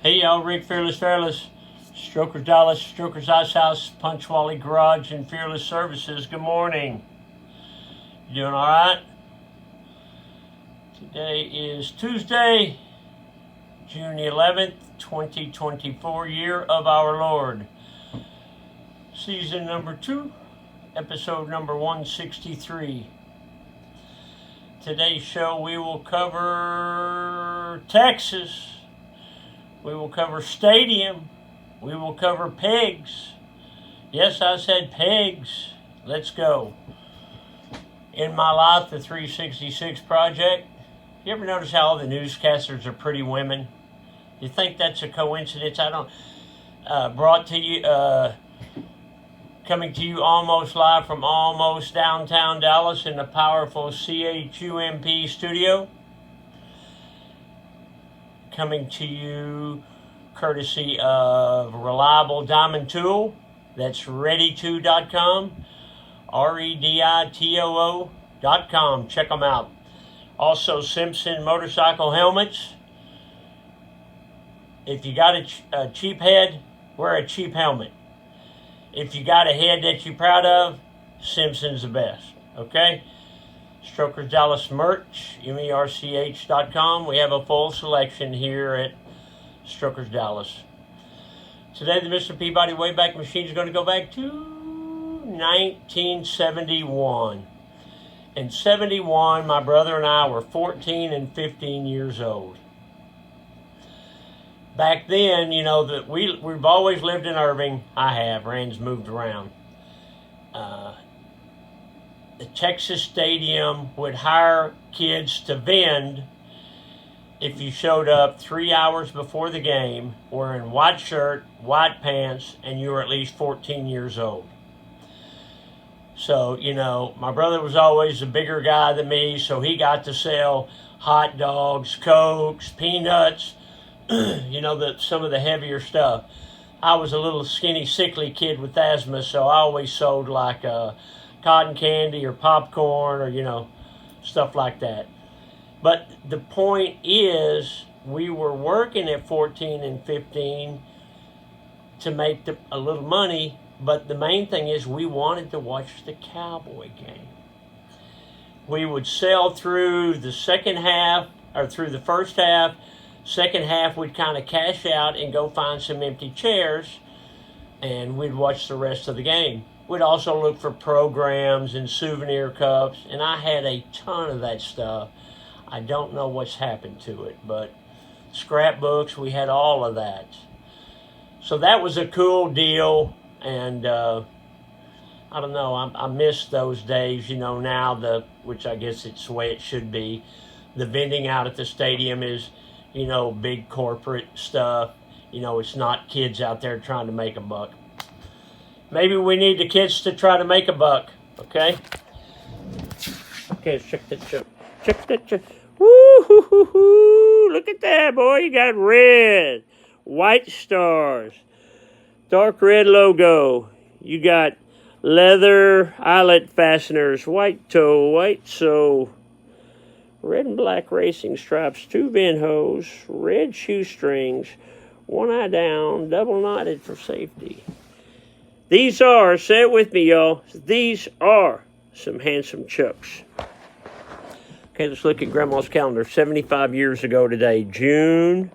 Hey y'all, Rick Fearless, Strokers Dallas, Strokers Ice House, Punchwally Garage, and Fearless Services. Good morning. You doing all right? Today is Tuesday, June 11th, 2024, year of our Lord. Season number 2, episode number 163. Today's show we will cover Texas. We will cover stadium. We will cover pigs. Yes, I said pigs. Let's go. In My Life, the 366 Project. You ever notice how all the newscasters are pretty women? You think that's a coincidence? I don't. Brought to you, coming to you almost live from almost downtown Dallas in the powerful CHUMP studio. Coming to you courtesy of Reliable Diamond Tool. That's ready2.com, REDITOO.com. Check them out. Also, Simpson motorcycle helmets. If you got a cheap head, wear a cheap helmet. If you got a head that you're proud of, Simpson's the best. Okay? Strokers Dallas merch, MERCH.com. We have a full selection here at Strokers Dallas. Today, the Mr. Peabody Wayback Machine is going to go back to 1971. In 71, my brother and I were 14 and 15 years old. Back then, you know, that we've always lived in Irving. I have. Rand's moved around. The Texas Stadium would hire kids to vend if you showed up 3 hours before the game wearing white shirt, white pants, and you were at least 14 years old. So, you know, my brother was always a bigger guy than me, so he got to sell hot dogs, Cokes, peanuts, you know, some of the heavier stuff. I was a little skinny, sickly kid with asthma, so I always sold like cotton candy or popcorn or, you know, stuff like that. But the point is, we were working at 14 and 15 to make a little money, but the main thing is we wanted to watch the Cowboy game. We would sell through the second half, or through the first half. Second half, we'd kind of cash out and go find some empty chairs, and we'd watch the rest of the game. We'd also look for programs and souvenir cups, and I had a ton of that stuff. I don't know what's happened to it, but scrapbooks, we had all of that. So that was a cool deal, and I don't know, I miss those days, you know, now, which I guess it's the way it should be. The vending out at the stadium is, you know, big corporate stuff. You know, it's not kids out there trying to make a buck. Maybe we need the kids to try to make a buck, okay? Okay, let's check that chip. Check that chip. Woo-hoo-hoo-hoo. Look at that, boy. You got red, white stars, dark red logo. You got leather eyelet fasteners, white toe, white sole, red and black racing stripes, 2 vent hose, red shoestrings, 1 eye down, double knotted for safety. These are, say it with me, y'all, these are some handsome Chucks. Okay, let's look at Grandma's calendar. 75 years ago today, June,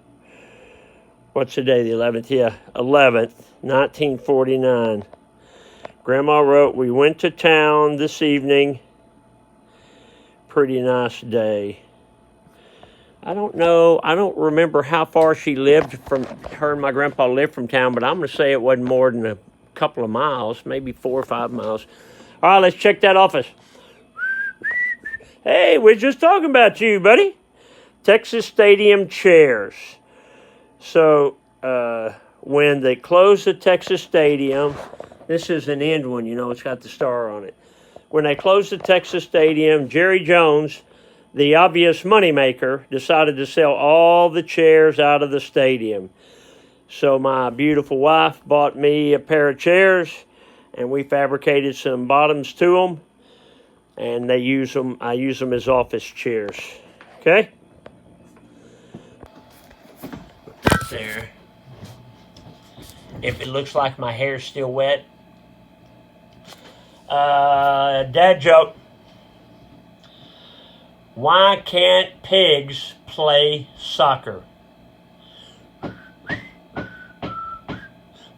what's the day, the 11th? Yeah, 11th, 1949. Grandma wrote, we went to town this evening. Pretty nice day. I don't know, I don't remember how far she lived from, her and my grandpa lived from town, but I'm going to say it wasn't more than a couple of miles, maybe 4 or 5 miles. All right, let's check that office. Hey, we're just talking about you, buddy. Texas Stadium chairs. So, when they closed the Texas Stadium, this is an end one, you know, it's got the star on it. When they closed the Texas Stadium, Jerry Jones, the obvious moneymaker, decided to sell all the chairs out of the stadium. So my beautiful wife bought me a pair of chairs, and we fabricated some bottoms to them, and I use them as office chairs. Okay? There. if it looks like my hair's still wet. Dad joke. Why can't pigs play soccer?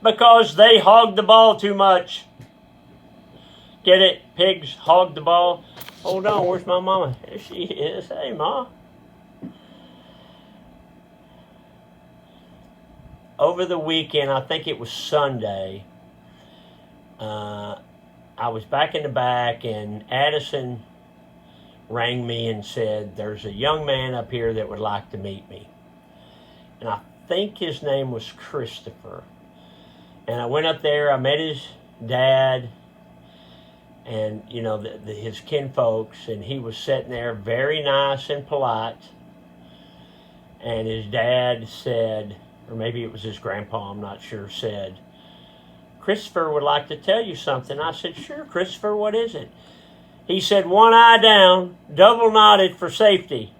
Because they hog the ball too much. Get it? Pigs hog the ball. Hold on, where's my mama? There she is. Hey, Ma. Over the weekend, I think it was Sunday, I was back in the back, and Addison rang me and said, there's a young man up here that would like to meet me. And I think his name was Christopher. And I went up there, I met his dad and, you know, his kinfolks, and he was sitting there very nice and polite. And his dad said, or maybe it was his grandpa, I'm not sure, said, Christopher would like to tell you something. I said, sure, Christopher, what is it? He said, one eye down, double knotted for safety.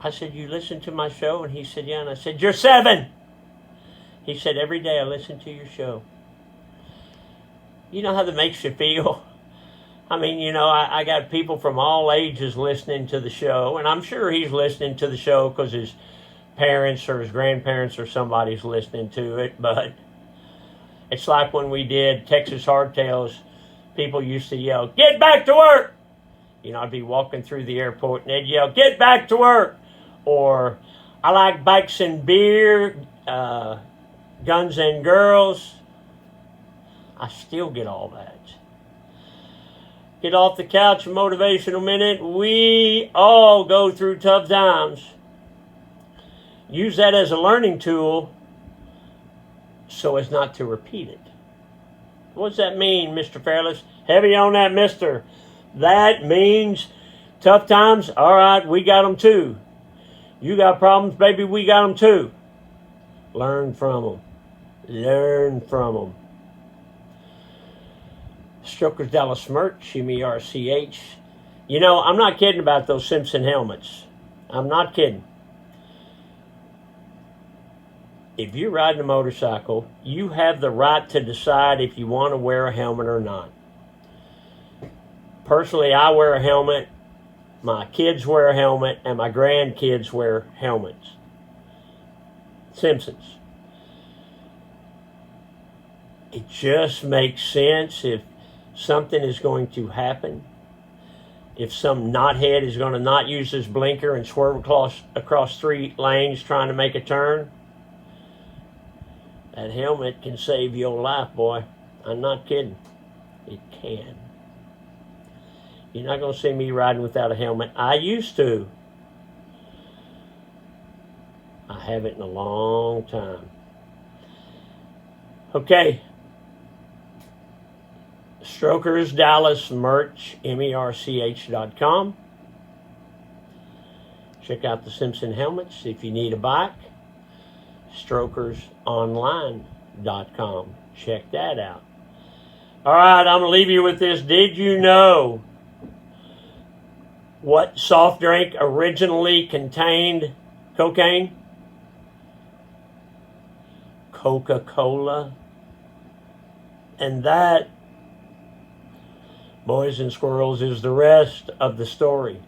I said, you listen to my show? And he said, yeah. And I said, you're 7. He said, every day I listen to your show. You know how that makes you feel? I mean, you know, I got people from all ages listening to the show, and I'm sure he's listening to the show because his parents or his grandparents or somebody's listening to it, but it's like when we did Texas Hardtails, people used to yell, get back to work! You know, I'd be walking through the airport and they'd yell, get back to work! Or, I like bikes and beer, guns and girls. I still get all that. Get off the couch, a motivational minute. We all go through tough times. Use that as a learning tool so as not to repeat it. What does that mean, Mr. Fairless? Heavy on that, mister. That means tough times. All right, we got them too. You got problems, baby, we got them too. Learn from them. Learn from them. Strokers Dallas merch, MERCH. You know, I'm not kidding about those Simpson helmets. I'm not kidding. If you're riding a motorcycle, you have the right to decide if you want to wear a helmet or not. Personally, I wear a helmet, my kids wear a helmet, and my grandkids wear helmets. Simpsons. It just makes sense if something is going to happen. If some knothead is going to not use his blinker and swerve across 3 lanes trying to make a turn, that helmet can save your life, boy. I'm not kidding. It can. You're not going to see me riding without a helmet. I used to. I haven't in a long time. Okay. Strokers Dallas merch, MERCH.com. Check out the Simpson helmets if you need a bike. StrokersOnline.com. Check that out. All right, I'm going to leave you with this. Did you know what soft drink originally contained cocaine? Coca-Cola. And that, boys and squirrels, is the rest of the story.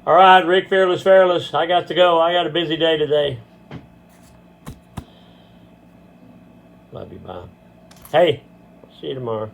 All right, Rick Fearless, I got to go. I got a busy day today. Love you, bye. Hey, see you tomorrow.